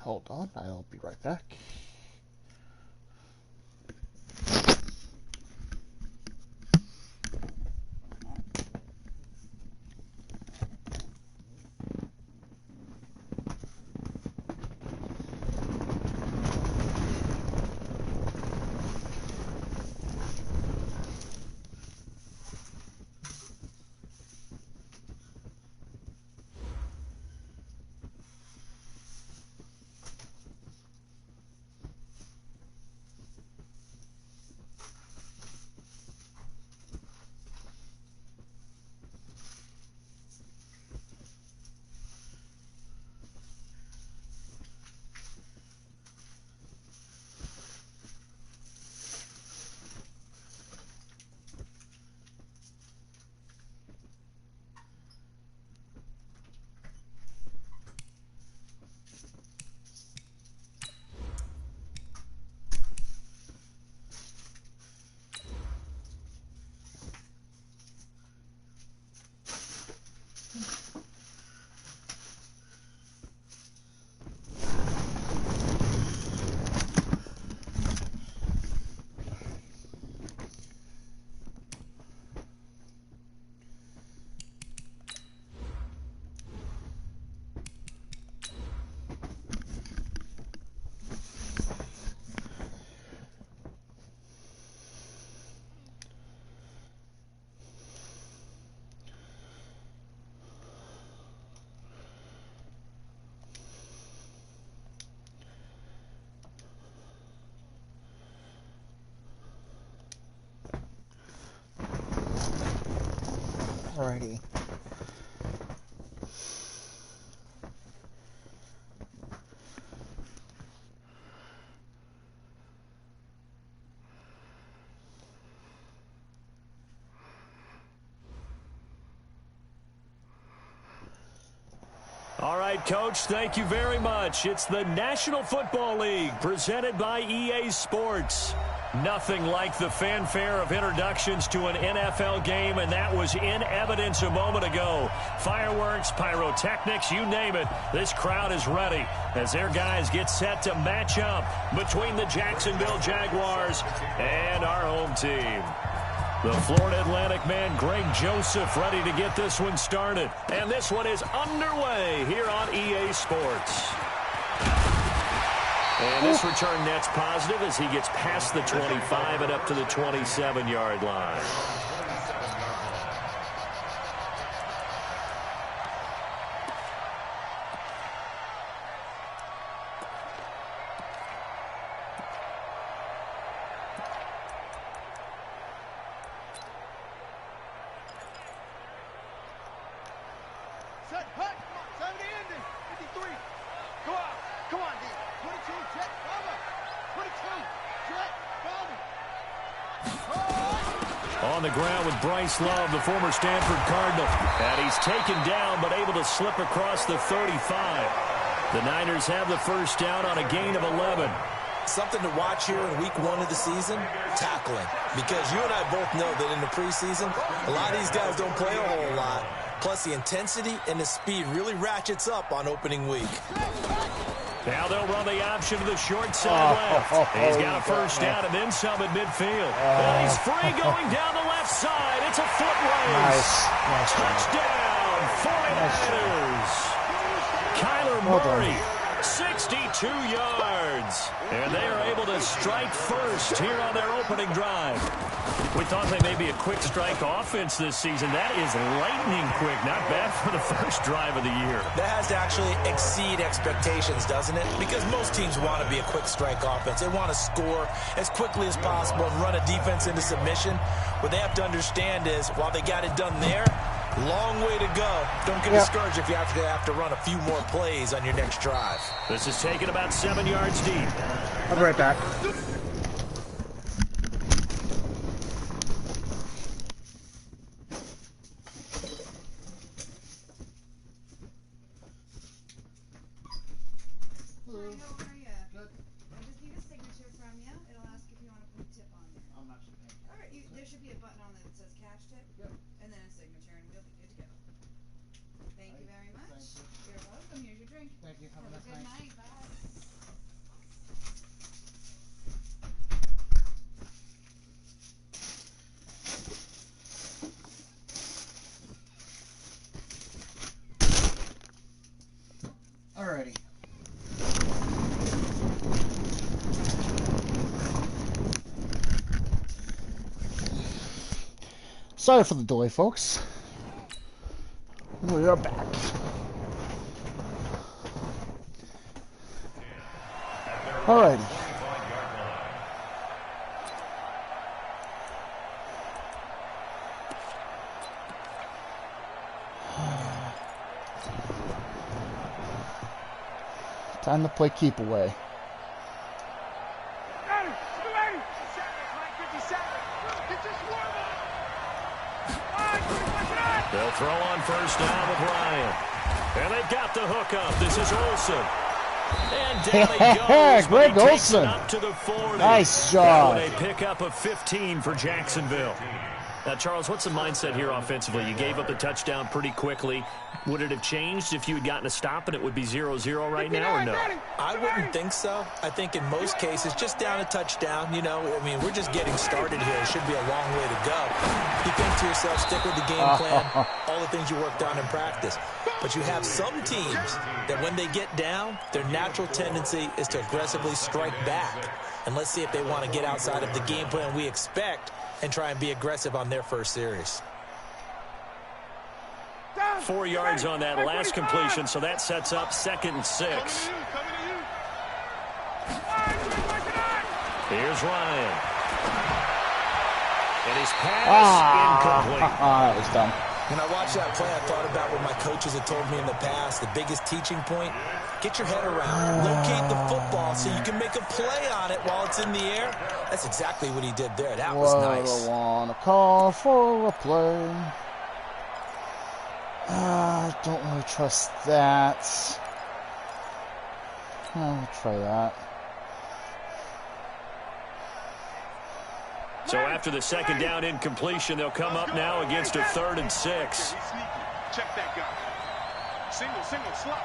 Hold on, I'll be right back. Alrighty. All right, Coach, thank you very much. It's the National Football League presented by EA Sports. Nothing like the fanfare of introductions to an NFL game, and that was in evidence a moment ago. Fireworks, pyrotechnics, you name it. This crowd is ready as their guys get set to match up between the Jacksonville Jaguars and our home team. The Florida Atlantic man, Greg Joseph, ready to get this one started. And this one is underway here on EA Sports. And this return net's positive as he gets past the 25 and up to the 27-yard line. On the ground with Bryce Love, the former Stanford Cardinal. And he's taken down but able to slip across the 35. The Niners have the first down on a gain of 11. Something to watch here in week 1 of the season, tackling. Because you and I both know that in the preseason, a lot of these guys don't play a whole lot. Plus the intensity and the speed really ratchets up on opening week. Now they'll run the option to the short side left. He's got a first down and then some at midfield. And he's free going down the left side. It's a foot race. Nice. Touchdown, 49ers. Kyler Murray, 62 yards. And they are able to strike first here on their opening drive. We thought they may be a quick strike offense this season. That is lightning quick. Not bad for the first drive of the year. That has to actually exceed expectations, doesn't it? Because most teams want to be a quick strike offense. They want to score as quickly as possible and run a defense into submission. What they have to understand is, while they got it done there, long way to go. Don't get discouraged if you have to run a few more plays on your next drive. This is taken about 7 yards deep. I'll be right back. Thank you. Have a good night. Bye. Sorry for the delay, folks. We are back. Alrighty. Time to play keep away. They'll throw on first down with Ryan. And they've got the hook up. This is Olsen. And down he goes. Greg Olsen. Up to the 40. Nice job. That would a pickup of 15 for Jacksonville. Now, Charles, what's the mindset here offensively? You gave up the touchdown pretty quickly. Would it have changed if you had gotten a stop and it would be 0-0 right now, or no? I wouldn't think so. I think in most cases, just down a touchdown, you know, I mean, we're just getting started here. It should be a long way to go. You think to yourself, stick with the game plan, all the things you worked on in practice. But you have some teams that when they get down, their natural tendency is to aggressively strike back. And let's see if they want to get outside of the game plan we expect and try and be aggressive on their first series. 4 yards on that last completion, so that sets up 2nd and 6. Here's Ryan. And his pass incomplete. That was dumb. When I watched that play, I thought about what my coaches had told me in the past. The biggest teaching point, get your head around. Locate the football so you can make a play on it while it's in the air. That's exactly what he did there. That was nice. I want to call for a play. I don't really trust that. I'll try that. So after the 2nd down incompletion, they'll come up now against a 3rd and 6. Check that guy. Single, slot.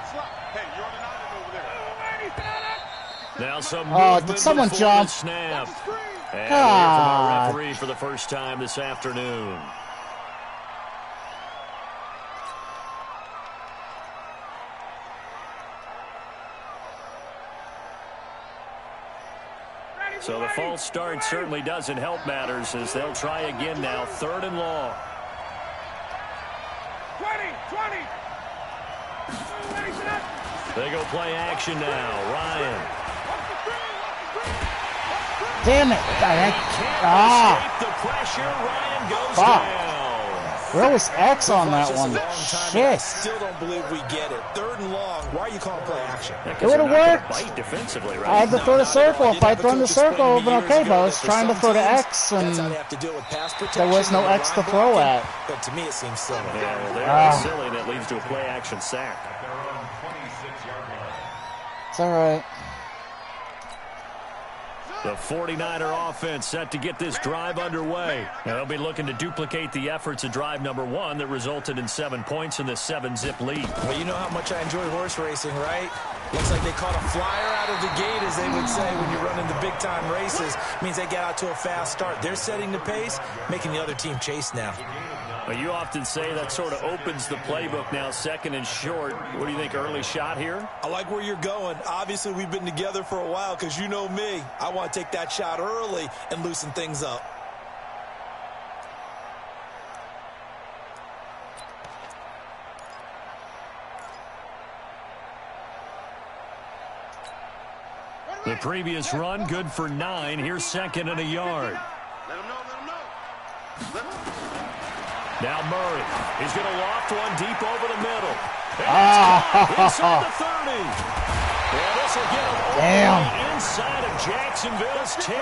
Hey, you're on an island over there. Now some did someone jump? Snap. And we'll hear from our referee for the first time this afternoon. So the false start certainly doesn't help matters as they'll try again now. 3rd and long. 20. They go play action now. Ryan. Damn it. Can't escape the pressure. Ryan goes down. Where was X on that one? Shit. I still don't believe we get it. 3rd and long. Why are you calling play action? It would have worked. Bite defensively, right? I had to throw the circle. If I'd thrown the circle, it would have been okay, but I was trying to throw the X, and there was no X to throw at. But to me, it seems silly. Yeah, well, they're silly, and it leads to a play action sack. It's all right. The 49er offense set to get this drive underway. Now, they'll be looking to duplicate the efforts of drive number 1 that resulted in 7 points in this 7-zip lead. Well, you know how much I enjoy horse racing, right? Looks like they caught a flyer out of the gate, as they would say when you run into big-time races. Means they get out to a fast start. They're setting the pace, making the other team chase now. Well, you often say that sort of opens the playbook now, 2nd and short. What do you think, early shot here? I like where you're going. Obviously, we've been together for a while because you know me. I want to take that shot early and loosen things up. The previous run, good for 9. Here's 2nd and a yard. Let him know. Now Murray. He's going to loft one deep over the middle. Inside the 30. Yeah, this will get him all the way inside of Jacksonville's 10.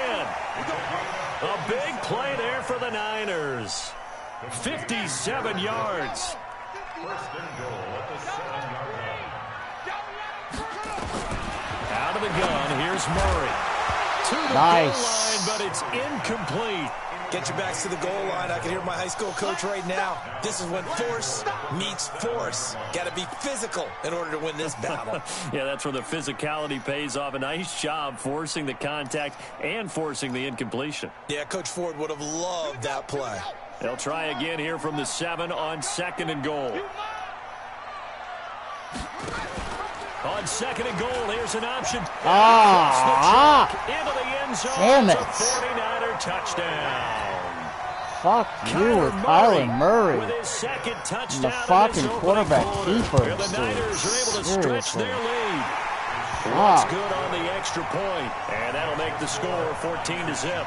A big play there for the Niners. 57 yards. First and goal at the 7-yard line. Out of the gun, here's Murray. To the goal line, but it's incomplete. Get your backs to the goal line. I can hear my high school coach right now. This is when force meets force. Got to be physical in order to win this battle. Yeah, that's where the physicality pays off. A nice job forcing the contact and forcing the incompletion. Yeah, Coach Ford would have loved that play. They'll try again here from the 7 on 2nd and goal. On 2nd and goal, here's an option. Into the end zone. Damn it. It's a 49er touchdown. Fuck you with Kyler Murray. With his second touchdown, The fucking quarterback keeper. The Niners are able to stretch their lead. Wow. Looks good on the extra point, and that'll make the score 14-0.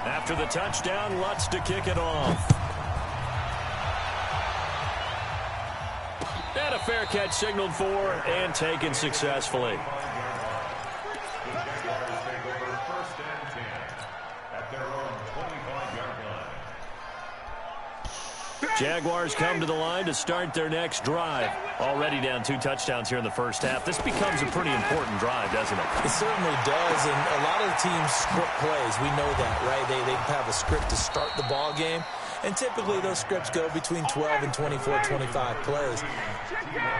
After the touchdown, Lutz to kick it off. And a fair catch signaled for and taken successfully. Jaguars come to the line to start their next drive. Already down 2 touchdowns here in the first half. This becomes a pretty important drive, doesn't it? It certainly does, and a lot of the teams script plays. We know that, right? They have a script to start the ball game, and typically those scripts go between 12 and 24, 25 plays.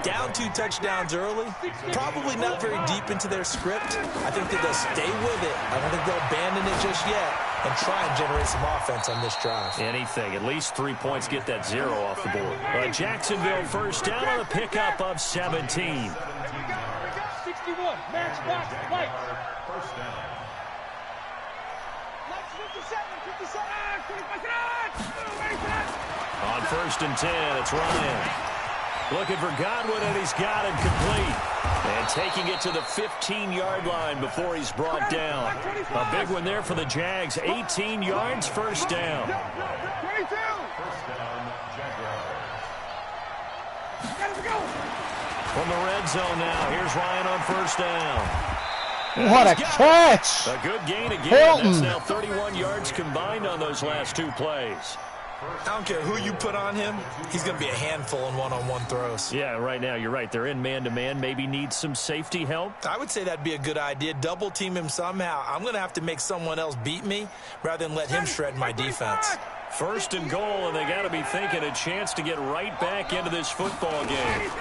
Down 2 touchdowns early, probably not very deep into their script. I think that they'll stay with it. I don't think they'll abandon it just yet and try and generate some offense on this drive. Anything. At least 3 points, get that 0 off the board. Jacksonville first down on a pickup of 17. 61, match back, right. First down. Let's 57. On 1st and 10, it's Ryan. Looking for Godwin, and he's got him complete. And taking it to the 15-yard line before he's brought down. A big one there for the Jags. 18 yards, first down. 22. First down, Jaguars. From the red zone now, here's Ryan on 1st down. What a catch! A good gain again. Hilton. That's now 31 yards combined on those last 2 plays. I don't care who you put on him, he's going to be a handful in one-on-one throws. Yeah, right now, you're right. They're in man-to-man. Maybe need some safety help. I would say that'd be a good idea. Double team him somehow. I'm going to have to make someone else beat me rather than let him shred my defense. 1st and goal, and they got to be thinking a chance to get right back into this football game.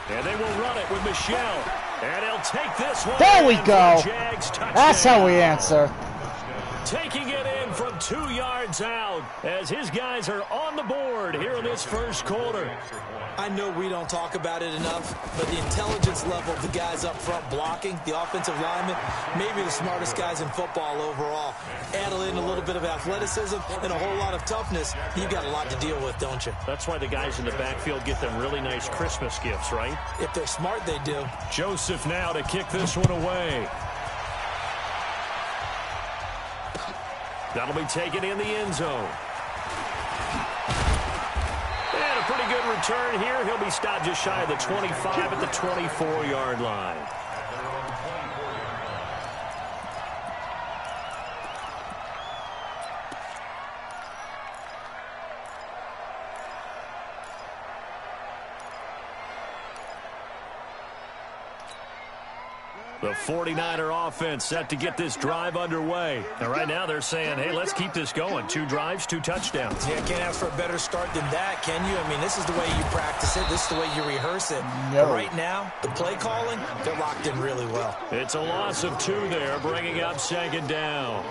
And they will run it with Michelle. And he'll take this one. There we go. Jags touchdown. That's how we answer. Taking it in from 2 yards out as his guys are on the board here in this first quarter. I know we don't talk about it enough, but the intelligence level of the guys up front blocking, the offensive linemen, maybe the smartest guys in football overall. Add in a little bit of athleticism and a whole lot of toughness, you've got a lot to deal with, don't you? That's why the guys in the backfield get them really nice Christmas gifts, right? If they're smart, they do. Joseph now to kick this one away. That'll be taken in the end zone. And a pretty good return here. He'll be stopped just shy of the 25 at the 24-yard line. The 49er offense set to get this drive underway. And right now they're saying, hey, let's keep this going. 2 drives, 2 touchdowns. Yeah, can't ask for a better start than that, can you? I mean, this is the way you practice it. This is the way you rehearse it. But right now, the play calling, they're locked in really well. It's a loss of 2 there, bringing up 2nd down.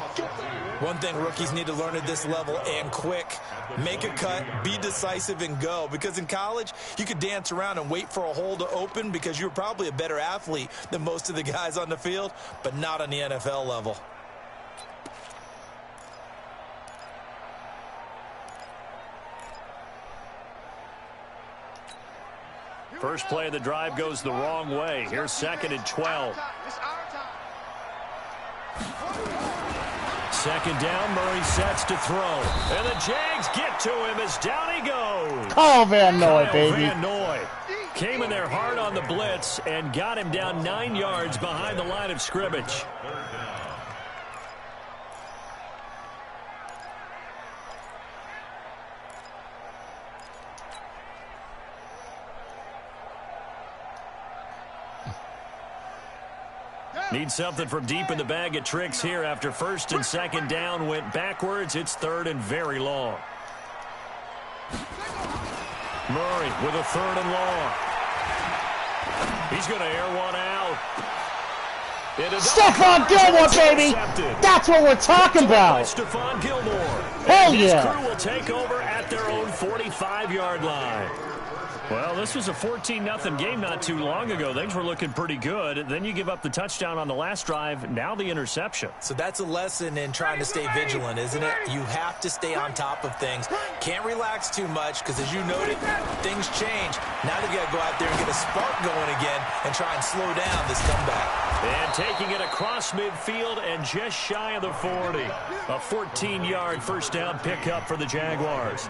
One thing rookies need to learn at this level, and quick, make a cut, be decisive, and go. Because in college, you could dance around and wait for a hole to open because you're probably a better athlete than most of the guys on the field, but not on the NFL level. First play of the drive goes the wrong way. Here's 2nd and 12. 2nd down, Murray sets to throw. And the Jags get to him as down he goes. Kyle Van Noy, baby. Van Noy came in there hard on the blitz and got him down 9 yards behind the line of scrimmage. Need something from deep in the bag of tricks here after 1st and 2nd down went backwards. It's 3rd and very long. Murray with a 3rd and long. He's going to air one out. Stephon Gilmore, baby! That's what we're talking about! Stephon Gilmore. Hell His yeah! crew will take over at their own 45-yard line. Well, this was a 14-0 game not too long ago. Things were looking pretty good. Then you give up the touchdown on the last drive. Now the interception. So that's a lesson in trying to stay vigilant, isn't it? You have to stay on top of things. Can't relax too much because, as you noted, things change. Now they've got to go out there and get a spark going again and try and slow down this comeback. And taking it across midfield and just shy of the 40. A 14-yard first down pickup for the Jaguars.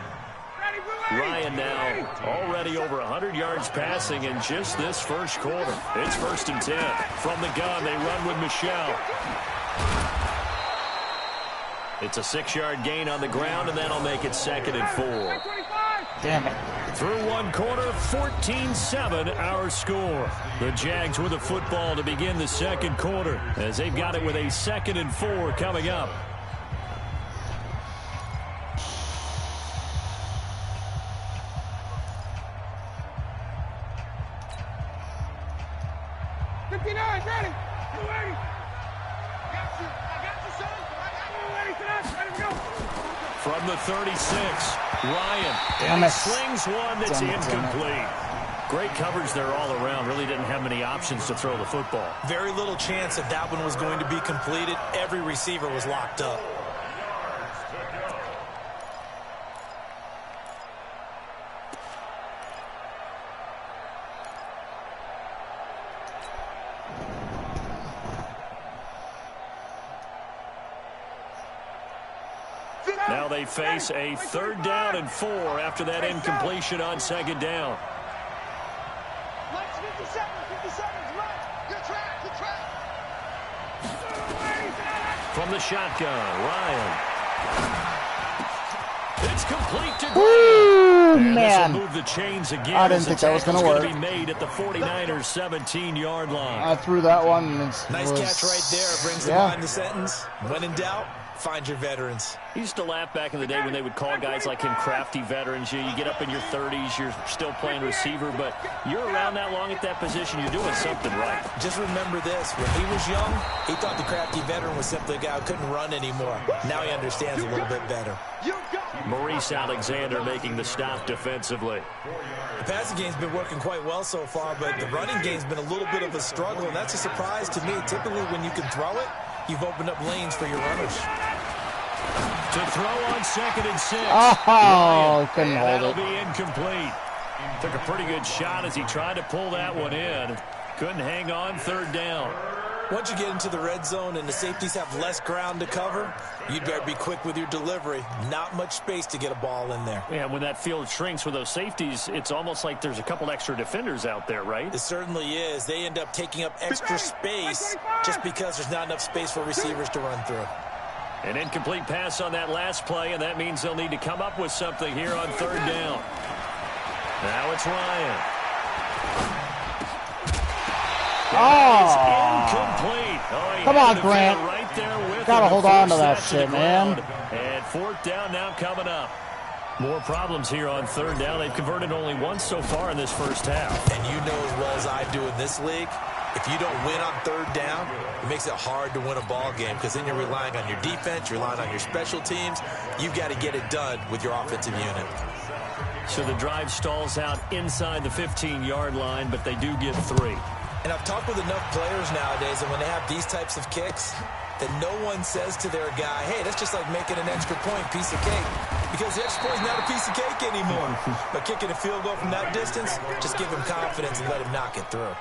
Ryan now already over 100 yards passing in just this first quarter. It's 1st and 10. From the gun, they run with Michelle. It's a 6-yard gain on the ground, and that'll make it 2nd and 4. Damn it. Through one quarter, 14-7 our score. The Jags with the football to begin the second quarter as they've got it with a 2nd and 4 coming up. From the 36, Ryan. Damn it. Slings one that's incomplete. Great coverage there all around. Really didn't have many options to throw the football. Very little chance that that one was going to be completed. Every receiver was locked up. Now they face a 3rd down and 4 after that incompletion on 2nd down. 50 seconds left. Good track. From the shotgun, Ryan. It's complete to Graham. And man. this will move the chains again. I didn't think that was going to work. Be made at the 49ers 17-yard line. I threw that one. Nice catch right there. Brings to mind the sentence. When in doubt, find your veterans. I used to laugh back in the day when they would call guys like him crafty veterans. You get up in your 30s, you're still playing receiver, but you're around that long at that position, you're doing something right. Just remember this. When he was young, he thought the crafty veteran was simply a guy who couldn't run anymore. Now he understands a little bit better. Maurice Alexander making the stop defensively. The passing game's been working quite well so far, but the running game's been a little bit of a struggle, and that's a surprise to me. Typically, when you can throw it, you've opened up lanes for your runners. To throw on 2nd and 6. Oh, couldn't hold that'll it. be incomplete. Took a pretty good shot as he tried to pull that one in. Couldn't hang on 3rd down. Once you get into the red zone and the safeties have less ground to cover, you'd better be quick with your delivery. Not much space to get a ball in there. Yeah, when that field shrinks with those safeties, it's almost like there's a couple extra defenders out there, right? It certainly is. They end up taking up extra space just because there's not enough space for receivers to run through. An incomplete pass on that last play, and that means they'll need to come up with something here on 3rd down. Now it's Ryan. It's incomplete. Come on, Grant. Right there with Gotta hold on to that shit, ground. man. And 4th down now coming up. More problems here on 3rd down. They've converted only once so far in this first half. And you know as well as I do in this league, if you don't win on 3rd down, it makes it hard to win a ball game because then you're relying on your defense, you're relying on your special teams. You've got to get it done with your offensive unit. So the drive stalls out inside the 15-yard line, but they do get 3. And I've talked with enough players nowadays, and when they have these types of kicks, that no one says to their guy, hey, that's just like making an extra point, piece of cake. Because the extra point is not a piece of cake anymore. But kicking a field goal from that distance, just give him confidence and let him knock it through.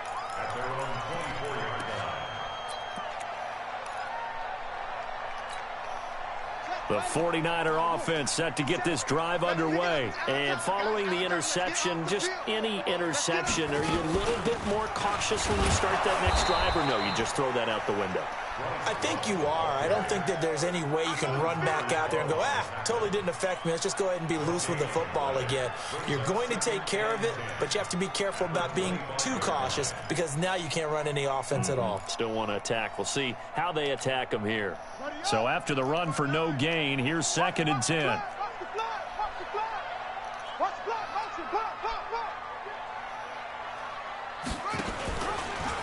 The 49er offense set to get this drive underway. And following the interception, just any interception, are you a little bit more cautious when you start that next drive, or no, you just throw that out the window? I think you are. I don't think that there's any way you can run back out there and go, totally didn't affect me. Let's just go ahead and be loose with the football again. You're going to take care of it, but you have to be careful about being too cautious because now you can't run any offense at all. Still want to attack. We'll see how they attack them here. So after the run for no gain, here's 2nd and 10.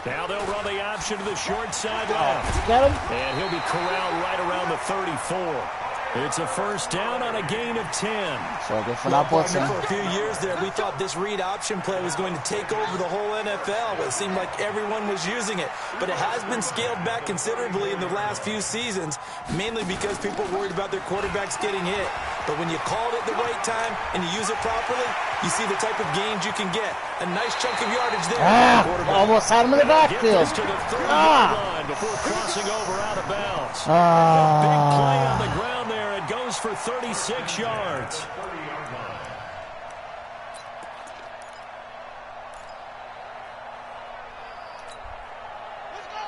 Now they'll run the option to the short side left. Got him? And he'll be corralled right around the 34. It's a first down on a gain of 10. So good for that blitzing. For a few years there, we thought this read option play was going to take over the whole NFL. It seemed like everyone was using it. But it has been scaled back considerably in the last few seasons, mainly because people are worried about their quarterbacks getting hit. But when you call it at the right time and you use it properly, you see the type of gains you can get. A nice chunk of yardage there. Almost had him in the backfield. To the 30-yard line before crossing over out of bounds. Big play on the ground there. It goes for 36 yards.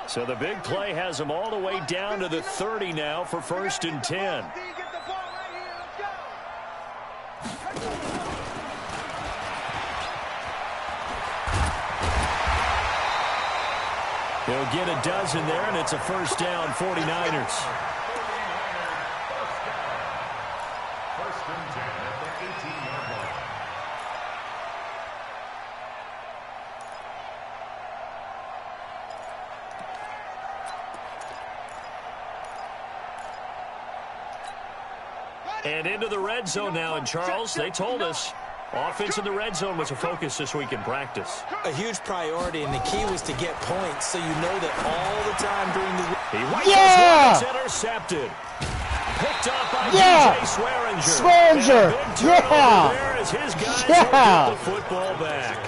So the big play has him all the way down to the 30 now for 1st and 10. He'll get a dozen there, and it's a first down, 49ers. And into the red zone now, and Charles, they told us offense in the red zone was a focus this week in practice. A huge priority, and the key was to get points so you know that all the time during the... He rifles one, intercepted. Picked up by DJ Swearinger. There as his guys get the football back.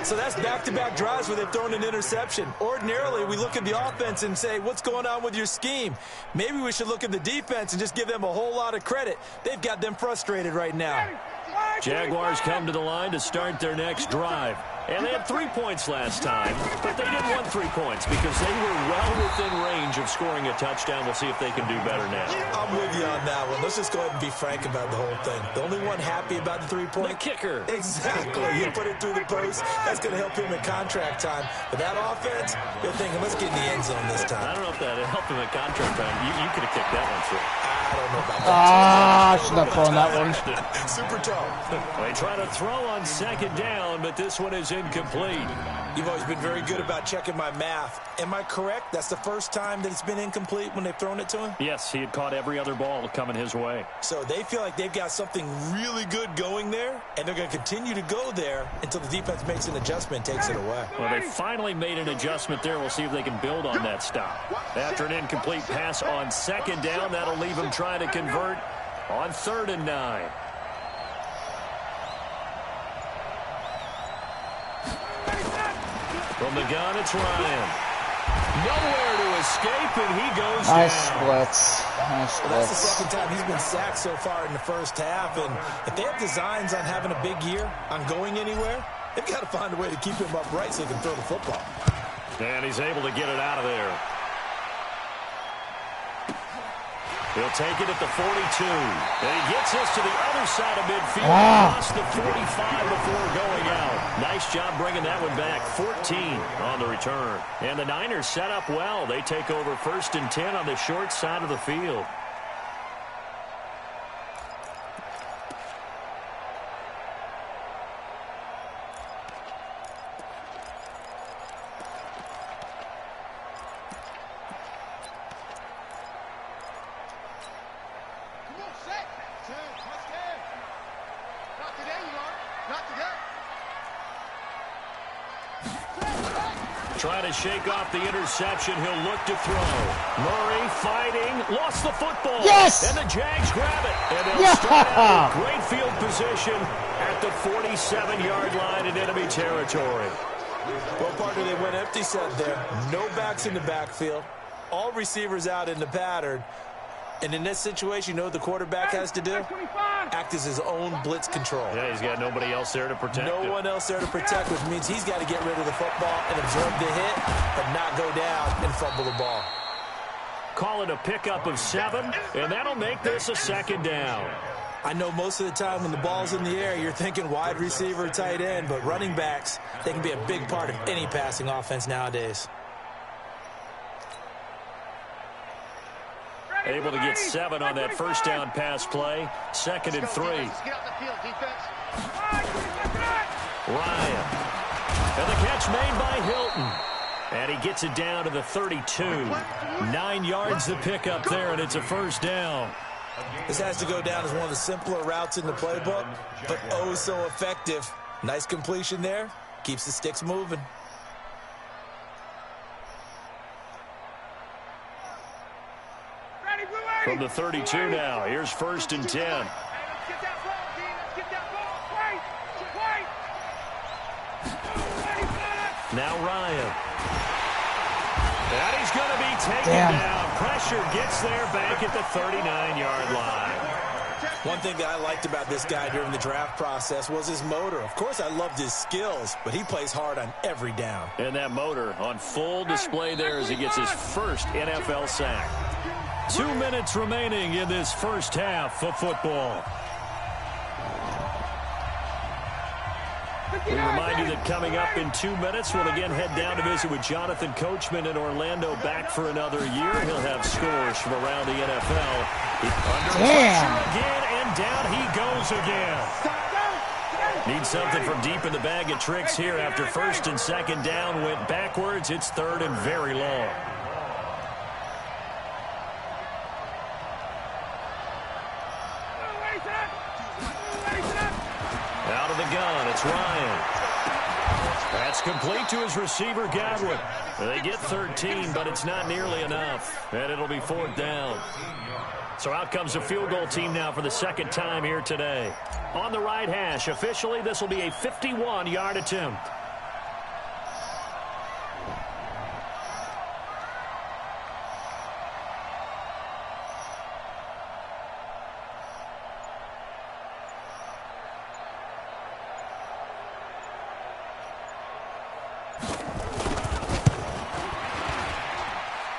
So that's back-to-back drives where they've thrown an interception. Ordinarily, we look at the offense and say, what's going on with your scheme? Maybe we should look at the defense and just give them a whole lot of credit. They've got them frustrated right now. Jaguars come to the line to start their next drive. And they had 3 points last time, but they didn't want 3 points because they were well within range of scoring a touchdown. We'll see if they can do better now. I'm with you on that one. Let's just go ahead and be frank about the whole thing. The only one happy about the 3-point... The kicker. Exactly. You put it through the post. That's going to help him in contract time. But that offense, you're thinking, let's get in the end zone this time. I don't know if that helped him in contract time. You could have kicked that one through. I don't know about that. I should have thrown that one. Super tall. They try to throw on 2nd down, but this one is incomplete. You've always been very good about checking my math. Am I correct? That's the first time that it's been incomplete when they've thrown it to him? Yes, he had caught every other ball coming his way. So they feel like they've got something really good going there, and they're going to continue to go there until the defense makes an adjustment and takes it away. Well, they finally made an adjustment there. We'll see if they can build on that stop. After an incomplete pass on 2nd down, that'll leave them trying to convert on 3rd and 9. From the gun, it's Ryan. Nowhere to escape, and he goes down. Nice splits. Nice Well, that's the splits. second time he's been sacked so far in the first half, and if they have designs on having a big year, on going anywhere, they've got to find a way to keep him upright so he can throw the football. And he's able to get it out of there. He'll take it at the 42. And he gets us to the other side of midfield. Across the 45 before going out. Nice job bringing that one back. 14 on the return. And the Niners set up well. They take over 1st and 10 on the short side of the field. Trying to shake off the interception. He'll look to throw. Murray fighting. Lost the football. Yes! And the Jags grab it. And they'll start out with great field position at the 47-yard line in enemy territory. Well, partner, they went empty set there. No backs in the backfield. All receivers out in the pattern. And in this situation, you know what the quarterback has to do? Act as his own blitz control. Yeah, he's got nobody else there to protect him. No one else there to protect, which means he's got to get rid of the football and absorb the hit, but not go down and fumble the ball. Call it a pickup of 7, and that'll make this a 2nd down. I know most of the time when the ball's in the air, you're thinking wide receiver, tight end, but running backs, they can be a big part of any passing offense nowadays. Able to get 7 on that first down pass play. 2nd and 3. Ryan. And the catch made by Hilton. And he gets it down to the 32. 9 yards to pick up there, and it's a first down. This has to go down as one of the simpler routes in the playbook, but oh so effective. Nice completion there. Keeps the sticks moving. From the 32 now, here's 1st and 10. Now Ryan. And he's going to be taken down. Pressure gets there back at the 39-yard line. One thing that I liked about this guy during the draft process was his motor. Of course, I loved his skills, but he plays hard on every down. And that motor on full display there as he gets his first NFL sack. 2 minutes remaining in this first half of football. We remind you that coming up in 2 minutes, we'll again head down to visit with Jonathan Coachman in Orlando, back for another year. He'll have scores from around the NFL. Under pressure again, and down he goes again. Needs something from deep in the bag of tricks here after 1st and 2nd down. Went backwards. It's 3rd and very long. Out of the gun, it's Ryan. That's complete to his receiver, Godwin. They get 13, but it's not nearly enough, and it'll be 4th down. So out comes the field goal team now for the 2nd time here today. On the right hash, officially, this will be a 51-yard attempt.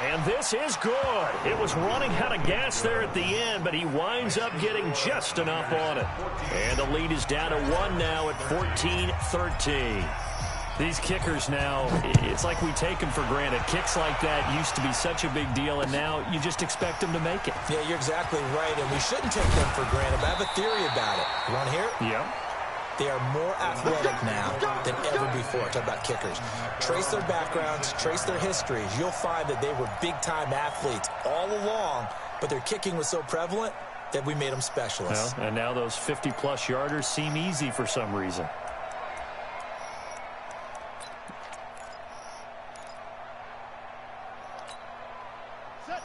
And this is good. It was running out of gas there at the end, but he winds up getting just enough on it. And the lead is down to 1 now at 14-13. These kickers now, it's like we take them for granted. Kicks like that used to be such a big deal, and now you just expect them to make it. Yeah, you're exactly right, and we shouldn't take them for granted. But I have a theory about it. You want to hear it? Yeah. They are more athletic now than ever before. Talk about kickers. Trace their backgrounds, trace their histories. You'll find that they were big-time athletes all along, but their kicking was so prevalent that we made them specialists. Well, and now those 50-plus yarders seem easy for some reason.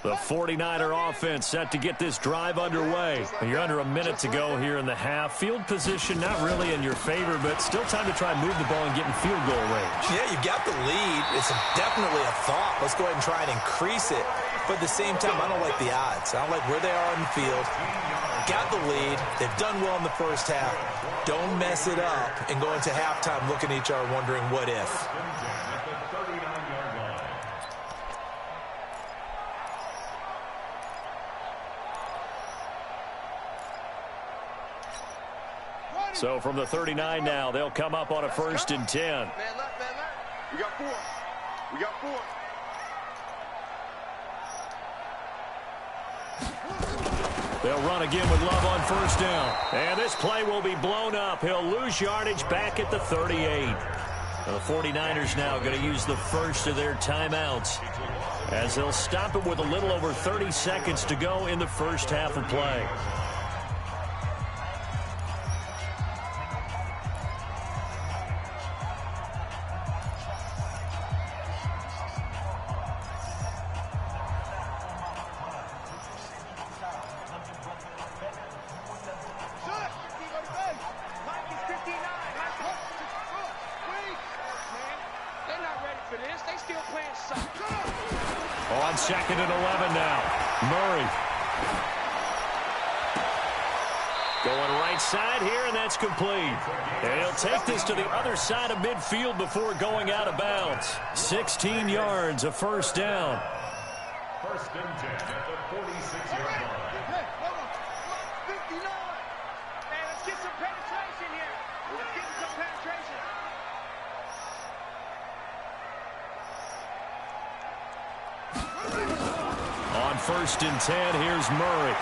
The 49er offense set to get this drive underway. You're under a minute to go here in the half. Field position not really in your favor, but still time to try and move the ball and get in field goal range. Yeah, you've got the lead. It's definitely a thought. Let's go ahead and try and increase it. But at the same time, I don't like the odds. I don't like where they are in the field. Got the lead. They've done well in the first half. Don't mess it up and go into halftime looking at each other wondering what if. So from the 39 now, they'll come up on a 1st and 10. Man left, man left. We got 4. We got 4. They'll run again with Love on 1st down. And this play will be blown up. He'll lose yardage back at the 38. Now the 49ers now going to use the first of their timeouts, as they'll stop it with a little over 30 seconds to go in the first half of play. On 2nd and 11 now. Murray. Going right side here, and that's complete. And he'll take this to the other side of midfield before going out of bounds. 16 yards, a 1st down. 1st and 10 at the 46-yard line. Hey, hold on. 59. Man, let's get some penetration here. Let's get some penetration. On 1st and 10, here's Murray.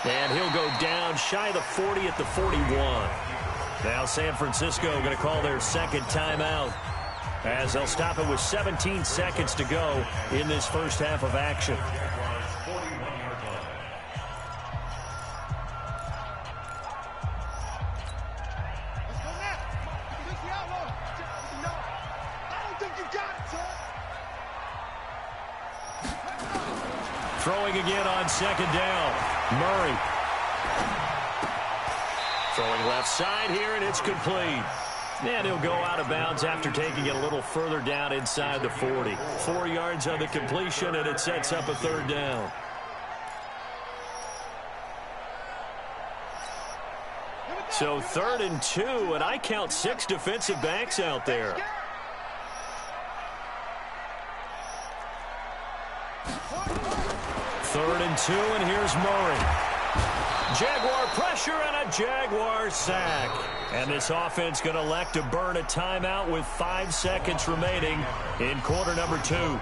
And he'll go down shy of the 40 at the 41. Now San Francisco going to call their 2nd timeout. as they'll stop it with 17 seconds to go in this first half of action. Throwing again on second down. Murray. Throwing left side here, and it's complete. And he'll go out of bounds after taking it a little further down inside the 40. 4 yards on the completion, and it sets up a third down. So 3rd and 2, and I count 6 defensive backs out there. Third and 2, and here's Murray. Jaguar pressure and a Jaguar sack. And this offense going to elect to burn a timeout with 5 seconds remaining in quarter number 2.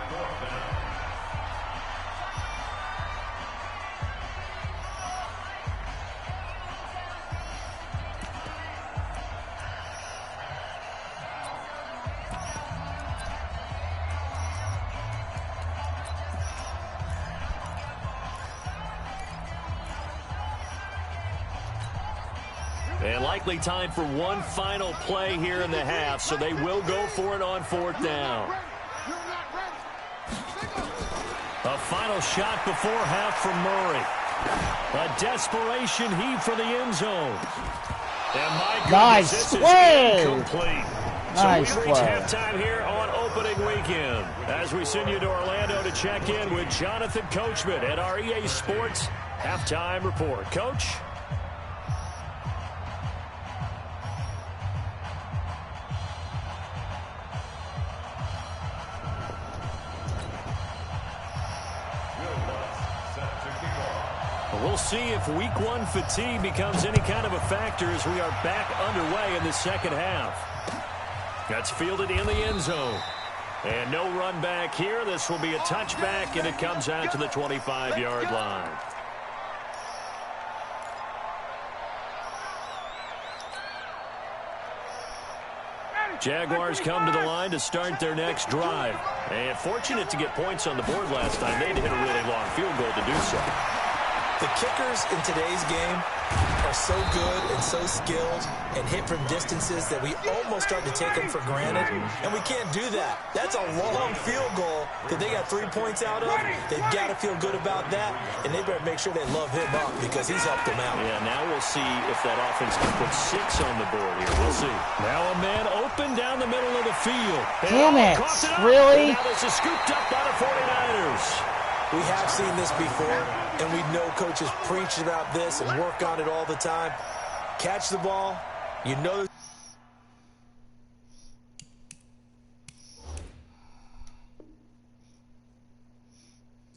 And likely time for one final play here in the half, so they will go for it on 4th down. A final shot before half from Murray. A desperation heave for the end zone. And my goodness, this is incomplete. Nice so we reach play. halftime here on opening weekend as we send you to Orlando to check in with Jonathan Coachman at our EA Sports Halftime Report. Coach? We'll see if week 1 fatigue becomes any kind of a factor as we are back underway in the second half. That's fielded in the end zone. And no run back here. This will be a touchback, and it comes out to the 25-yard line. Jaguars come to the line to start their next drive. And fortunate to get points on the board last time. They had to hit a really long field goal to do so. The kickers in today's game are so good and so skilled and hit from distances that we almost start to take them for granted, and we can't do that. That's a long field goal that they got 3 points out of. They've got to feel good about that, and they better make sure they love him up because he's helped them out. Yeah, now we'll see if that offense can put 6 on the board here. We'll see. Now a man open down the middle of the field. Damn it. Really? And now this is scooped up by the 49ers. We have seen this before, and we know coaches preach about this and work on it all the time. Catch the ball. You know there's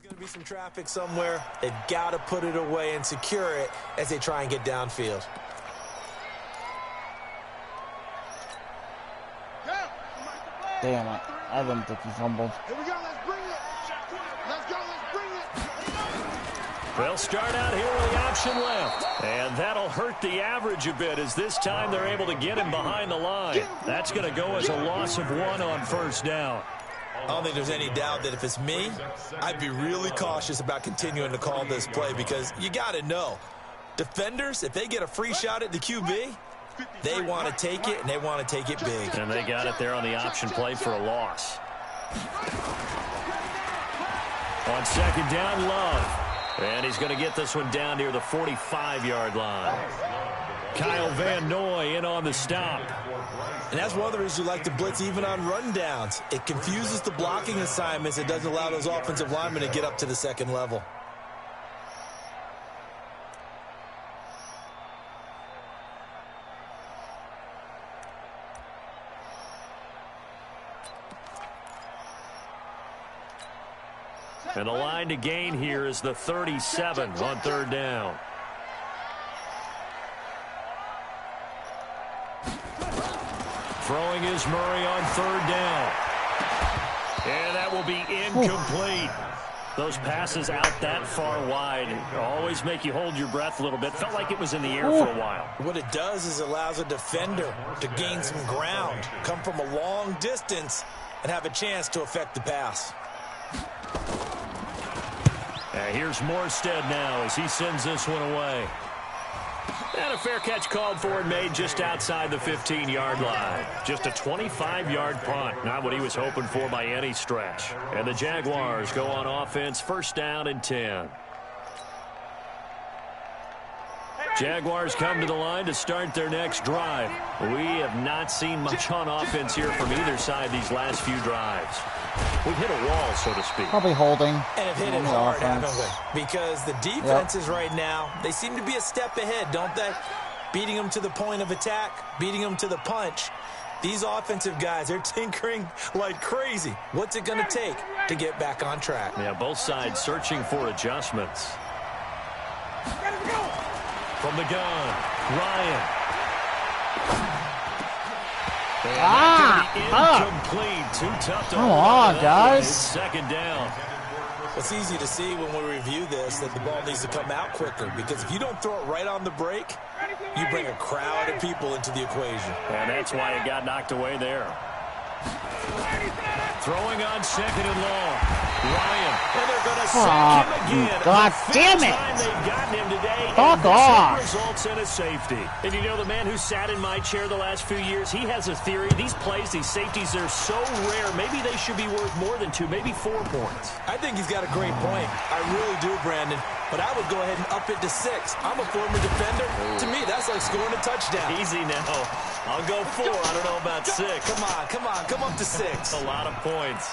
going to be some traffic somewhere. They've got to put it away and secure it as they try and get downfield. Damn it. I didn't think he fumbled. Here we go, let's bring it. Let's go, let's bring it. They'll start out here with the option left. And that'll hurt the average a bit as this time they're able to get him behind the line. That's going to go as a loss of 1 on 1st down. I don't think there's any doubt that if it's me, I'd be really cautious about continuing to call this play because you got to know, defenders, if they get a free shot at the QB, they want to take it, and they want to take it big. And they got it there on the option play for a loss. On 2nd down, Love. And he's going to get this one down near the 45-yard line. Kyle Van Noy in on the stop. And that's one of the reasons you like to blitz even on rundowns. It confuses the blocking assignments. It doesn't allow those offensive linemen to get up to the 2nd level. And the line to gain here is the 37 on 3rd down. Throwing is Murray on 3rd down. And that will be incomplete. Those passes out that far wide always make you hold your breath a little bit. Felt like it was in the air for a while. What it does is allows a defender to gain some ground, come from a long distance, and have a chance to affect the pass. Here's Morstead now as he sends this one away. And a fair catch called for and made just outside the 15-yard line. Just a 25-yard punt. Not what he was hoping for by any stretch. And the Jaguars go on offense, first down and 10. Jaguars come to the line to start their next drive. We have not seen much on offense here from either side these last few drives. We've hit a wall, so to speak. Probably holding. And have hit it hard, haven't we? Because the defenses right now, they seem to be a step ahead, don't they? Beating them to the point of attack, beating them to the punch. These offensive guys, they're tinkering like crazy. What's it going to take to get back on track? Yeah, both sides searching for adjustments. From the gun, Ryan. Incomplete. Too tough to come on, guys. Second down. It's easy to see when we review this that the ball needs to come out quicker, because if you don't throw it right on the break, you bring a crowd of people into the equation. And that's why it got knocked away there. Throwing on second and long. Ryan, and they're going to sack him again. God damn it! They've gotten him today. Fuck off! Results in a safety. And you know, the man who sat in my chair the last few years, he has a theory. These plays, these safeties, they're so rare. Maybe they should be worth more than 2, maybe 4 points. I think he's got a great point. I really do, Brandon. But I would go ahead and up it to 6. I'm a former defender. To me, that's like scoring a touchdown. Easy now. I'll go 4. I don't know about 6. Come on. Come up to 6. A lot of points.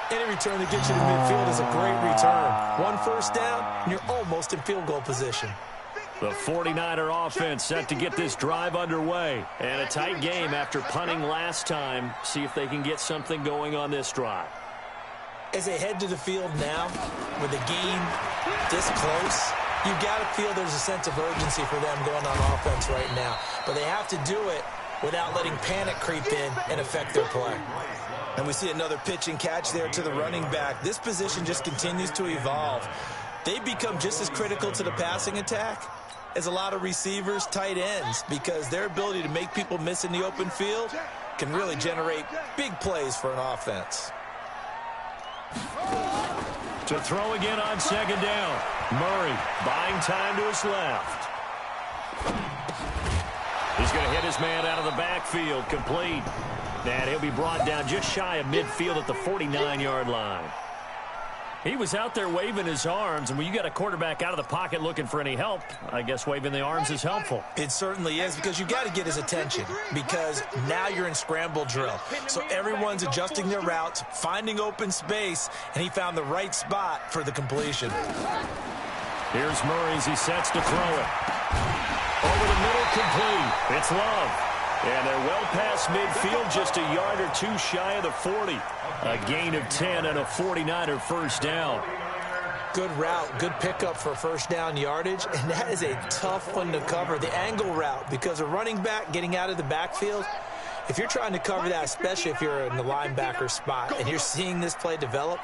Any return that gets you to midfield is a great return. 1 first down, and you're almost in field goal position. The 49er offense set to get this drive underway. And a tight game after punting last time. See if they can get something going on this drive. As they head to the field now, with the game this close, you've got to feel there's a sense of urgency for them going on offense right now. But they have to do it without letting panic creep in and affect their play. And we see another pitch and catch there to the running back. This position just continues to evolve. They become just as critical to the passing attack as a lot of receivers, tight ends, because their ability to make people miss in the open field can really generate big plays for an offense. To throw again on second down. Murray buying time to his left. He's going to hit his man out of the backfield, complete. And he'll be brought down just shy of midfield at the 49-yard line. He was out there waving his arms, and when you got a quarterback out of the pocket looking for any help, I guess waving the arms is helpful. It certainly is, because you got to get his attention, because now you're in scramble drill. So everyone's adjusting their routes, finding open space, and he found the right spot for the completion. Here's Murray as he sets to throw it. Over the middle, complete. It's Love. And they're well past midfield, just a yard or 2 shy of the 40. A gain of 10 and a 49er first down. Good route, good pickup for first down yardage, and that is a tough one to cover, the angle route, because a running back getting out of the backfield, if you're trying to cover that, especially if you're in the linebacker spot and you're seeing this play develop,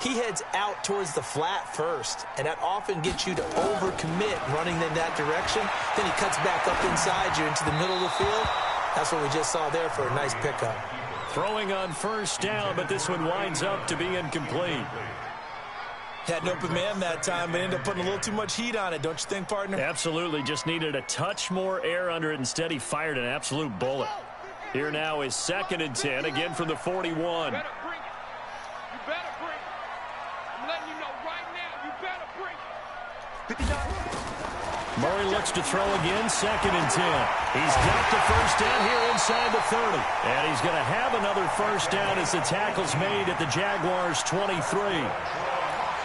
he heads out towards the flat first, and that often gets you to overcommit running in that direction. Then he cuts back up inside you into the middle of the field. That's what we just saw there for a nice pickup. Throwing on first down, but this one winds up to be incomplete. Had an open man that time, but ended up putting a little too much heat on it, don't you think, partner? Absolutely. Just needed a touch more air under it. Instead, he fired an absolute bullet. Here now is second and 10, again from the 41. You better bring it. I'm letting you know right now, you better bring it. Murray looks to throw again, second and 10. He's got the first down here inside the 30. And he's going to have another first down as the tackle's made at the Jaguars' 23.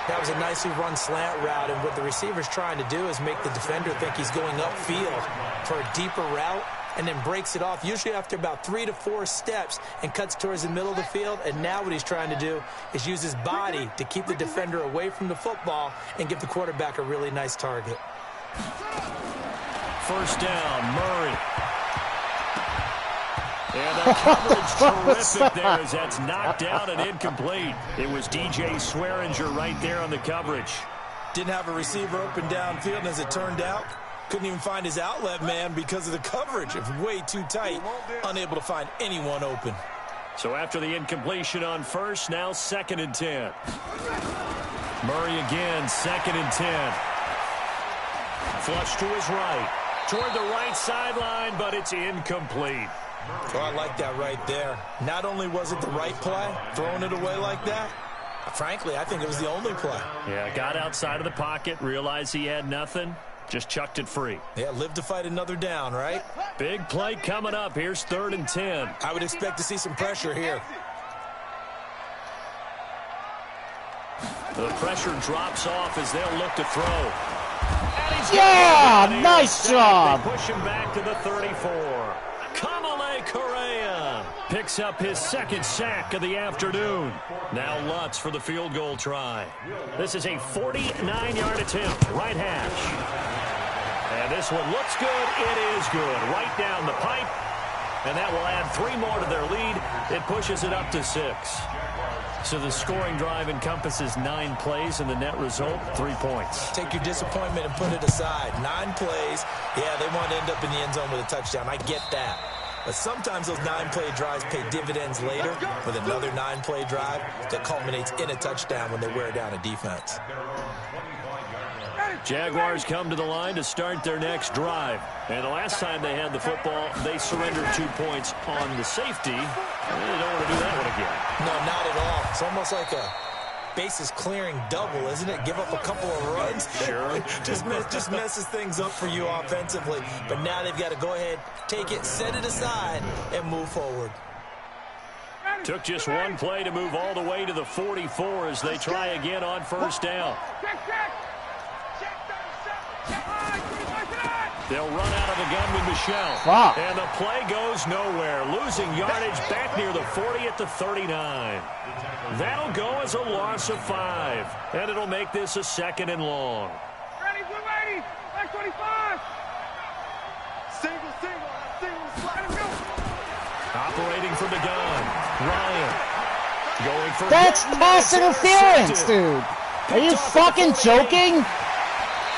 That was a nicely run slant route, and what the receiver's trying to do is make the defender think he's going upfield for a deeper route, and then breaks it off, usually after about 3 to 4 steps, and cuts towards the middle of the field. And now what he's trying to do is use his body to keep the defender away from the football and give the quarterback a really nice target. First down, Murray. And the coverage terrific there as that's knocked down and incomplete. It was DJ Swearinger right there on the coverage. Didn't have a receiver open downfield, and as it turned out, couldn't even find his outlet man because of the coverage. It was way too tight, unable to find anyone open. So after the incompletion on first, now 2nd and 10. Murray again, 2nd and 10. Flush to his right. Toward the right sideline, but it's incomplete. Oh, I like that right there. Not only was it the right play, throwing it away like that, frankly, I think it was the only play. Yeah, got outside of the pocket, realized he had nothing, just chucked it free. Yeah, live to fight another down, right? Big play coming up. Here's 3rd and 10. I would expect to see some pressure here. The pressure drops off as they'll look to throw. Yeah, nice job. They push him back to the 34. Kamale Correa picks up his 2nd sack of the afternoon. Now Lutz for the field goal try. This is a 49-yard attempt, right hash. And this one looks good. It is good. Right down the pipe. And that will add 3 more to their lead. It pushes it up to 6. So the scoring drive encompasses 9 plays, and the net result, 3 points. Take your disappointment and put it aside. 9 plays. Yeah, they want to end up in the end zone with a touchdown. I get that. But sometimes those 9-play drives pay dividends later with another 9-play drive that culminates in a touchdown when they wear down a defense. Jaguars come to the line to start their next drive. And the last time they had the football, they surrendered 2 points on the safety. And they don't want to do that one again. No, not at all. It's almost like a bases clearing double, isn't it? Give up a couple of runs. Sure. just messes things up for you offensively. But now they've got to go ahead, take it, set it aside, and move forward. Took just 1 play to move all the way to the 44 as they try again on 1st down. They'll run out of the gun with Michelle. Wow. And the play goes nowhere. Losing yardage back near the 40 at the 39. That'll go as a loss of 5. And it'll make this a 2nd and long. Ready, blue lady, back 25. Single, slide, go. Operating from the gun. Ryan. Going for That's pass interference, dude. Are you fucking joking?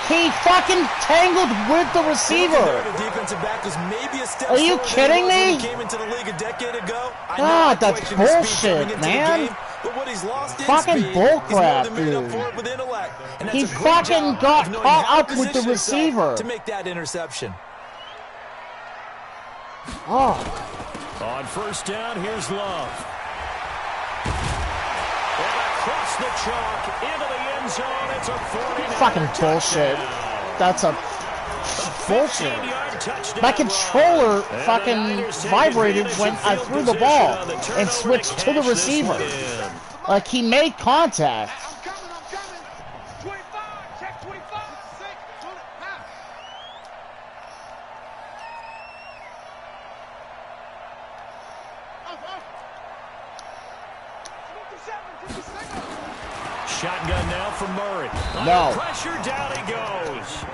He fucking tangled with the receiver. The defensive back was maybe a step Are you kidding me? He came into the league a decade ago. God, that's bullshit, man. But what he's lost Fucking bullcrap, dude. He fucking got caught up with the receiver. To make that interception. Oh. On 1st down, here's Love. And across the chalk into the end zone. It's a 49. Fucking bullshit. That's a bullshit. My controller fucking vibrated when I threw the ball and switched to the receiver. Like, he made contact. I'm coming. 25, check 25. 6, pass. Shotgun now from Murray. No. Pressure, down he goes.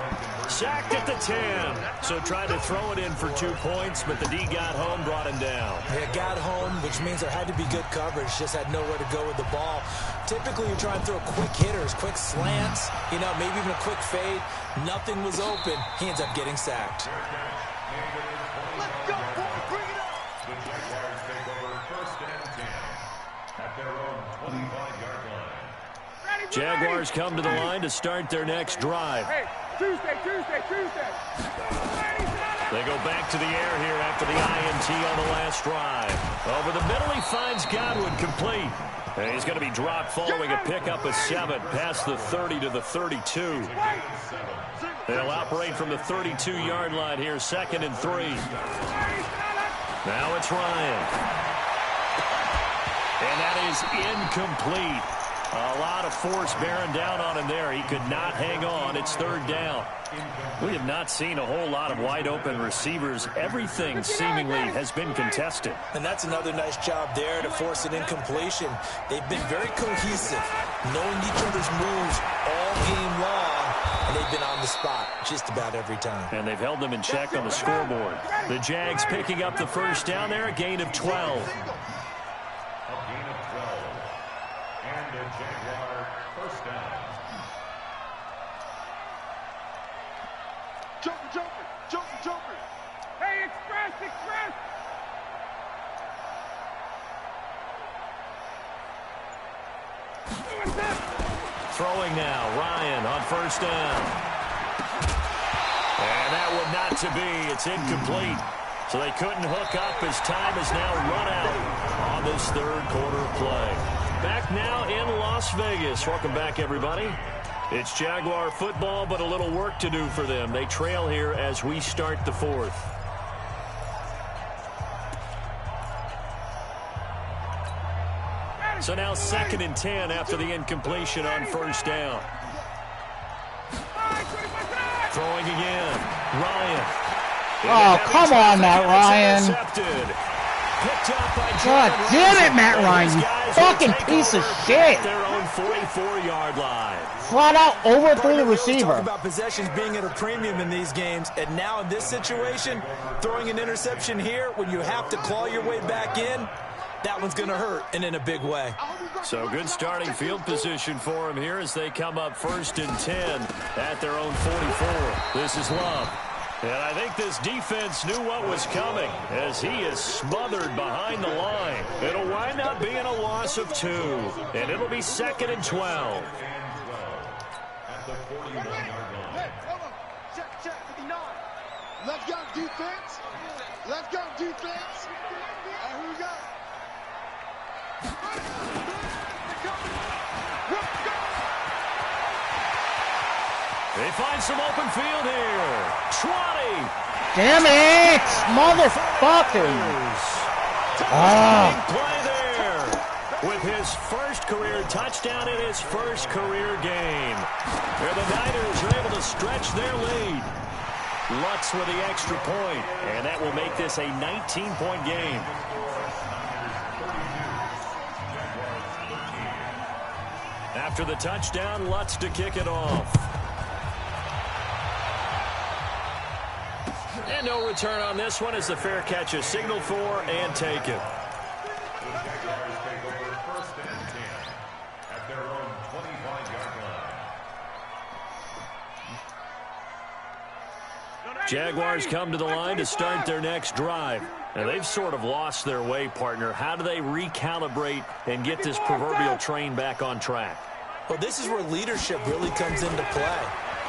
Sacked at the 10. So tried to throw it in for 2 points, but the D got home, brought him down. Yeah, got home, which means there had to be good coverage. Just had nowhere to go with the ball. Typically, you try and throw quick hitters, quick slants, maybe even a quick fade. Nothing was open. He ends up getting sacked. Let's go, boy, bring it up. The Jaguars take over 1st and 10 at their own 25-yard line. Jaguars come to the line to start their next drive. Hey, Tuesday. They go back to the air here after the INT on the last drive. Over the middle, he finds Godwin complete. And he's going to be dropped following a pickup of 7 past the 30 to the 32. They'll operate from the 32-yard line here, 2nd and 3. Now it's Ryan. And that is incomplete. A lot of force bearing down on him there. He could not hang on. It's third down. We have not seen a whole lot of wide-open receivers. Everything seemingly has been contested. And that's another nice job there to force an incompletion. They've been very cohesive, knowing each other's moves all game long, and they've been on the spot just about every time. And they've held them in check on the scoreboard. The Jags picking up the first down there, a gain of 12. A gain of 12. And a Jaguar first down. Joker. Hey, express. Throwing now, Ryan on first down. And that one not to be. It's incomplete. So they couldn't hook up as time is now run out on this third quarter play. Back now in Las Vegas. Welcome back, everybody. It's Jaguar football, but a little work to do for them. They trail here as we start the fourth. So now 2nd and 10 after the incompletion on first down. Throwing again. Ryan. Oh, come on, Matt Ryan. God damn it, Matt Ryan, you fucking piece of shit. Their own 44-yard line. Flat out overthrew the receiver. Talk about possessions being at a premium in these games, and now in this situation, throwing an interception here when you have to claw your way back in, that one's going to hurt, and in a big way. So good starting field position for him here as they come up 1st and 10 at their own 44. This is Love. And I think this defense knew what was coming as he is smothered behind the line. It'll wind up being a loss of 2, and it'll be 2nd and 12. At the 41-yard line. Hey, hold on. Check, 59. Let's go, defense. And who we got? They find some open field here. 20. Damn it, motherfuckers. Play there with his first career touchdown in his first career game. Where the Niners are able to stretch their lead. Lutz with the extra point, and that will make this a 19-point game. After the touchdown, Lutz to kick it off. And no return on this one as the fair catch is signaled for and taken. The Jaguars take over 1st and 10 at their own 25-yard line. Jaguars come to the line to start their next drive. And they've sort of lost their way, partner. How do they recalibrate and get this proverbial train back on track? Well, this is where leadership really comes into play.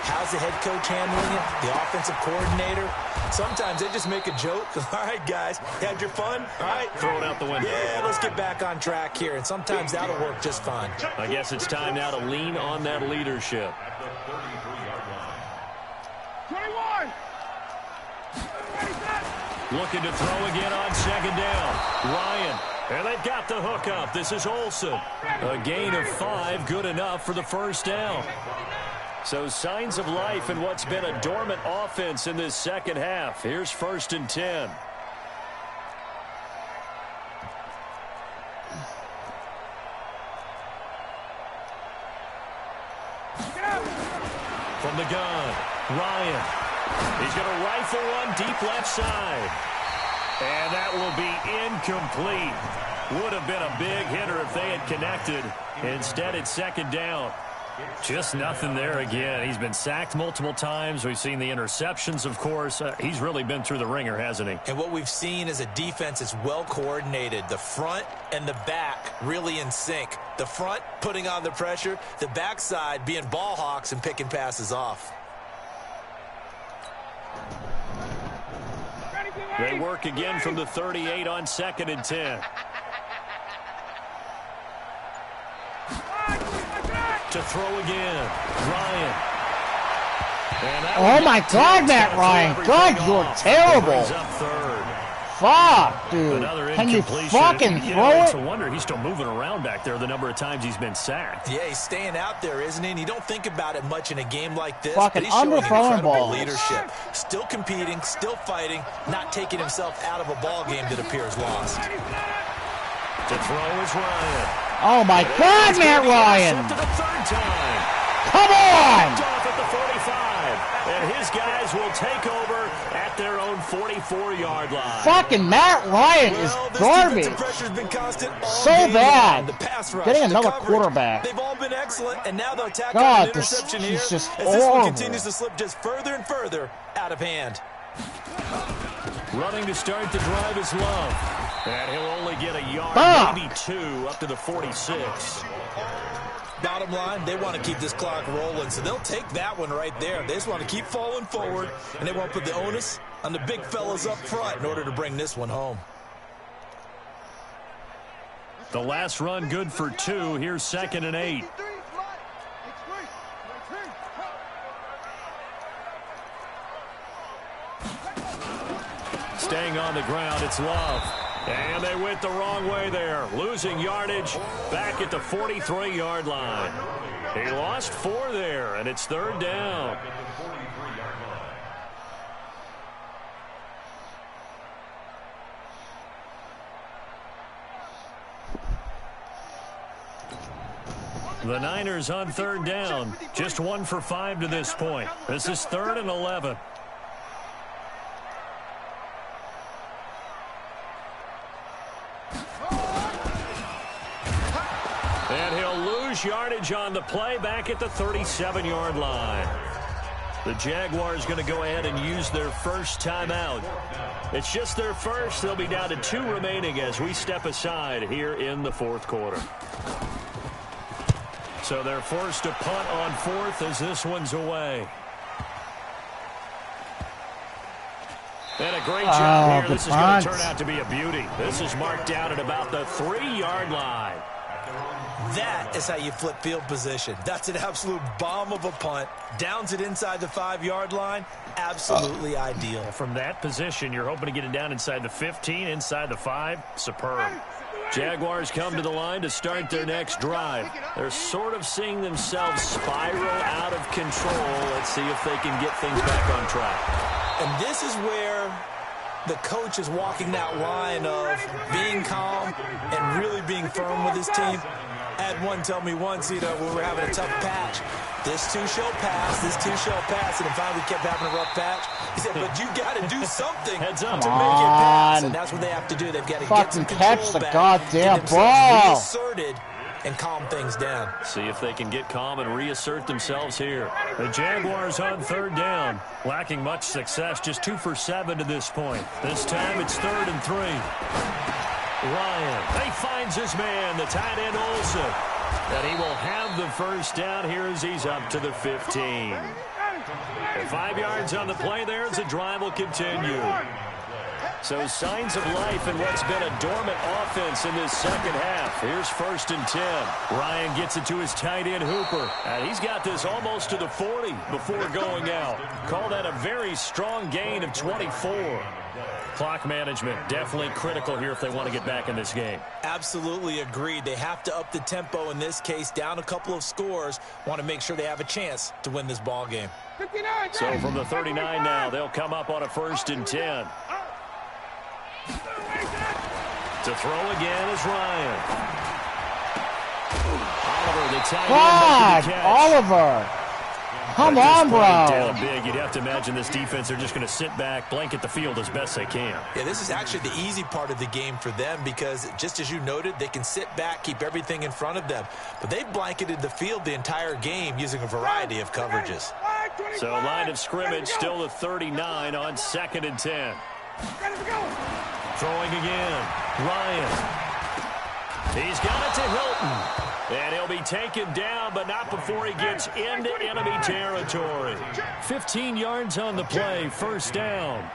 How's the head coach handling it? The offensive coordinator? Sometimes they just make a joke. All right, guys, had your fun? All right. Throw it out the window. Yeah, let's get back on track here. And sometimes that'll work just fine. I guess it's time now to lean on that leadership. At the 33-yard line. 21. Looking to throw again on 2nd down. Ryan. And they've got the hook up. This is Olsen. A gain of 5, good enough for the first down. So signs of life in what's been a dormant offense in this second half. Here's 1st and 10. From the gun, Ryan. He's going to rifle one deep left side. And that will be incomplete. Would have been a big hitter if they had connected. Instead, it's 2nd down. Just nothing there again. He's been sacked multiple times. We've seen the interceptions, of course. He's really been through the ringer, hasn't he? And what we've seen is a defense that's well coordinated. The front and the back really in sync. The front putting on the pressure. The backside being ball hawks and picking passes off. They work again from the 38 on 2nd and 10. To throw again, Ryan. Oh my God, Matt Ryan. God, you're terrible. Up 3rd. Fuck, dude. Another Can you incompletion. fucking throw It's it? a wonder he's still moving around back there the number of times he's been sacked. Yeah, he's staying out there, isn't he? And you don't think about it much in a game like this, Fucking but he's showing underthrowing incredible balls. leadership. Still competing, still fighting, not taking himself out of a ball game that appears lost. To throw is Ryan. Oh my God, Matt Ryan! To the third time. Come on! Off at the 45. And his guys will take over at their own 44-yard line. Fucking Matt Ryan is garbage. Been constant all So game bad. long. The pass rush, Getting the another coverage, quarterback. They've all been excellent, and now they'll tack God, on an interception here he's just as this one horrible. continues to slip just further and further out of hand. Running to start the drive is Love. And he'll only get a yard, maybe two, up to the 46. Bottom line, they want to keep this clock rolling, so they'll take that one right there. They just want to keep falling forward, and they want to put the onus on the big fellas up front in order to bring this one home. The last run good for 2. Here's 2nd and 8. Staying on the ground, it's Love. And they went the wrong way there. Losing yardage back at the 43-yard line. He lost 4 there, and it's 3rd down. The Niners on 3rd down. Just 1 for 5 to this point. This is 3rd and 11. And he'll lose yardage on the play back at the 37-yard line. The Jaguars going to go ahead and use their first timeout. It's just their first. They'll be down to 2 remaining as we step aside here in the 4th quarter. So they're forced to punt on 4th as this one's away. And a great job here. This is going to turn out to be a beauty. This is marked down at about the 3-yard line. That is how you flip field position. That's an absolute bomb of a punt. Downs it inside the 5-yard line. Absolutely ideal. From that position, you're hoping to get it down inside the 15, inside the 5. Superb. Jaguars come to the line to start their next drive. They're sort of seeing themselves spiral out of control. Let's see if they can get things back on track. And this is where the coach is walking that line of being calm and really being firm with his team. I had one tell me once, when we were having a tough patch, this too shall pass, this too shall pass, and finally we kept having a rough patch. He said, but you got to do something Heads up to make it pass, and that's what they have to do. They've got to get some control catch the back, goddamn get ball. reasserted, and calm things down. See if they can get calm and reassert themselves here. The Jaguars on 3rd down, lacking much success, just 2 for 7 to this point. This time it's 3rd and 3. Ryan, he finds his man, the tight end Olsen. And he will have the first down here as he's up to the 15. And 5 yards on the play there as the drive will continue. So signs of life in what's been a dormant offense in this second half. Here's 1st and 10. Ryan gets it to his tight end Hooper. And he's got this almost to the 40 before going out. Call that a very strong gain of 24. Clock management definitely critical here if they want to get back in this game. Absolutely agreed. They have to up the tempo in this case, down a couple of scores. Want to make sure they have a chance to win this ball game. So from the 39 now, they'll come up on a 1st and 10. To throw again is Ryan. Oliver, the tight end, making the catch. Oliver! Come on, bro. Down big. You'd have to imagine this defense, they're just going to sit back, blanket the field as best they can. Yeah, this is actually the easy part of the game for them because, just as you noted, they can sit back, keep everything in front of them. But they've blanketed the field the entire game using a variety of coverages. So line of scrimmage still the 39 on 2nd and 10. Throwing again. Ryan. He's got it to Hilton. And he'll be taken down, but not before he gets into enemy territory. 15 yards on the play, 1st down.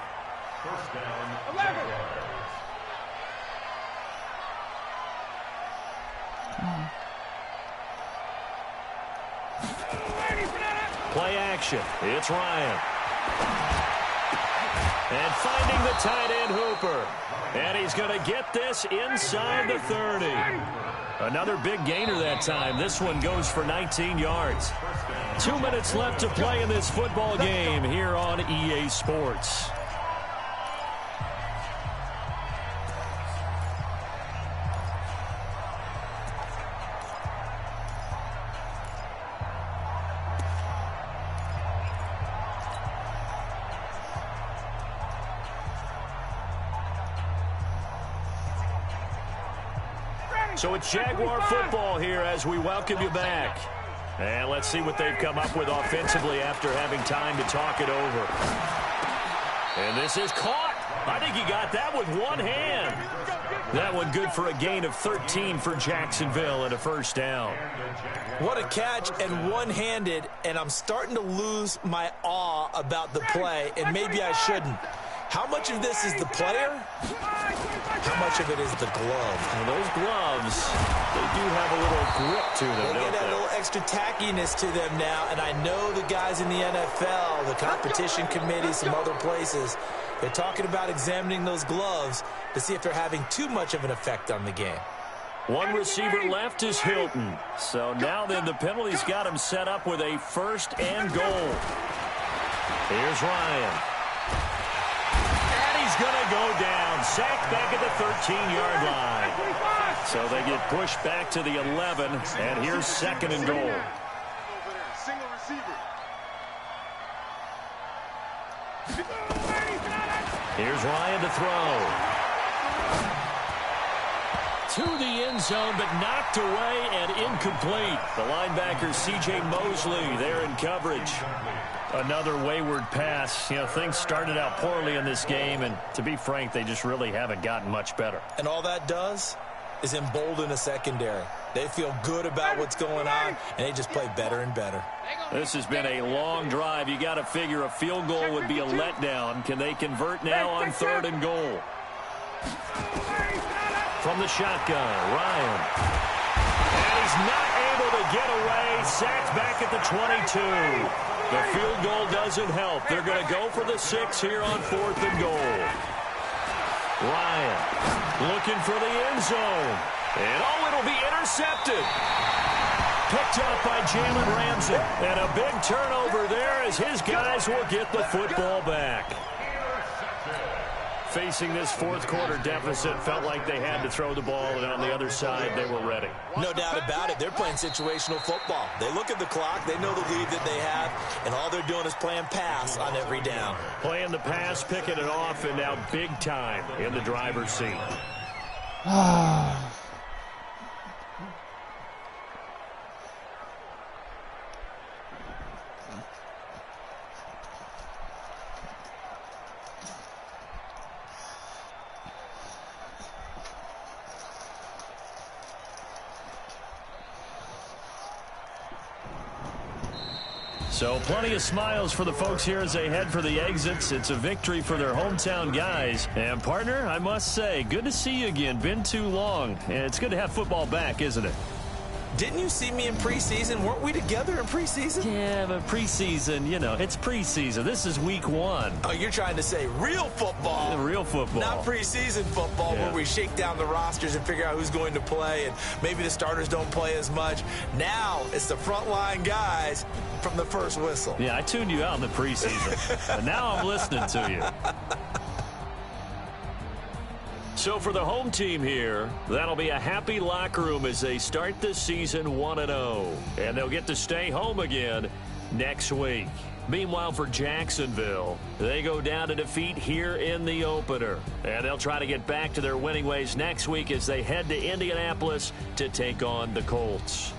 11. Play action. It's Ryan. And finding the tight end Hooper. And he's going to get this inside the 30. Another big gainer that time. This one goes for 19 yards. 2 minutes left to play in this football game here on EA Sports. So it's Jaguar football here as we welcome you back. And let's see what they've come up with offensively after having time to talk it over. And this is caught. I think he got that with one hand. That one good for a gain of 13 for Jacksonville and a first down. What a catch and one-handed, and I'm starting to lose my awe about the play, and maybe I shouldn't. How much of this is the player? How much of it is the glove? Well, those gloves, they do have a little grip to them, they get a little extra tackiness to them now, and I know the guys in the NFL, the competition committee, some other places, they're talking about examining those gloves to see if they're having too much of an effect on the game. One receiver left is Hilton. So now then the penalty's got him set up with a first and goal. Here's Ryan. Going to go down. Sacked back at the 13-yard line. So they get pushed back to the 11, and here's second and goal. Single receiver. Here's Ryan to throw. To the end zone, but knocked away and incomplete. The linebacker, C.J. Mosley, there in coverage. Another wayward pass. You know, things started out poorly in this game, and to be frank, they just really haven't gotten much better. And all that does is embolden a secondary. They feel good about what's going on, and they just play better and better. This has been a long drive. You got to figure a field goal would be a letdown. Can they convert now on third and goal? From the shotgun, Ryan. And he's not able to get away. Sacked back at the 22. The field goal doesn't help. They're going to go for the 6 here on fourth and goal. Ryan looking for the end zone. And it'll be intercepted. Picked up by Jalen Ramsey. And a big turnover there as his guys will get the football back. Facing this fourth quarter deficit, felt like they had to throw the ball, and on the other side, they were ready. No doubt about it. They're playing situational football. They look at the clock. They know the lead that they have, and all they're doing is playing pass on every down. Playing the pass, picking it off, and now big time in the driver's seat. So plenty of smiles for the folks here as they head for the exits. It's a victory for their hometown guys. And, partner, I must say, good to see you again. Been too long. And it's good to have football back, isn't it? Didn't you see me in preseason? Weren't we together in preseason? Yeah, but preseason, you know, it's preseason. This is week 1. Oh, you're trying to say real football. Real football. Not preseason football yeah. Where we shake down the rosters and figure out who's going to play, and maybe the starters don't play as much. Now it's the frontline guys from the first whistle. Yeah, I tuned you out in the preseason. But now I'm listening to you. So for the home team here, that'll be a happy locker room as they start the season 1-0. And they'll get to stay home again next week. Meanwhile, for Jacksonville, they go down to defeat here in the opener. And they'll try to get back to their winning ways next week as they head to Indianapolis to take on the Colts.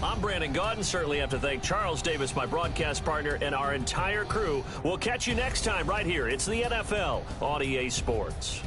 I'm Brandon Gaudin. Certainly have to thank Charles Davis, my broadcast partner, and our entire crew. We'll catch you next time right here. It's the NFL on EA Sports.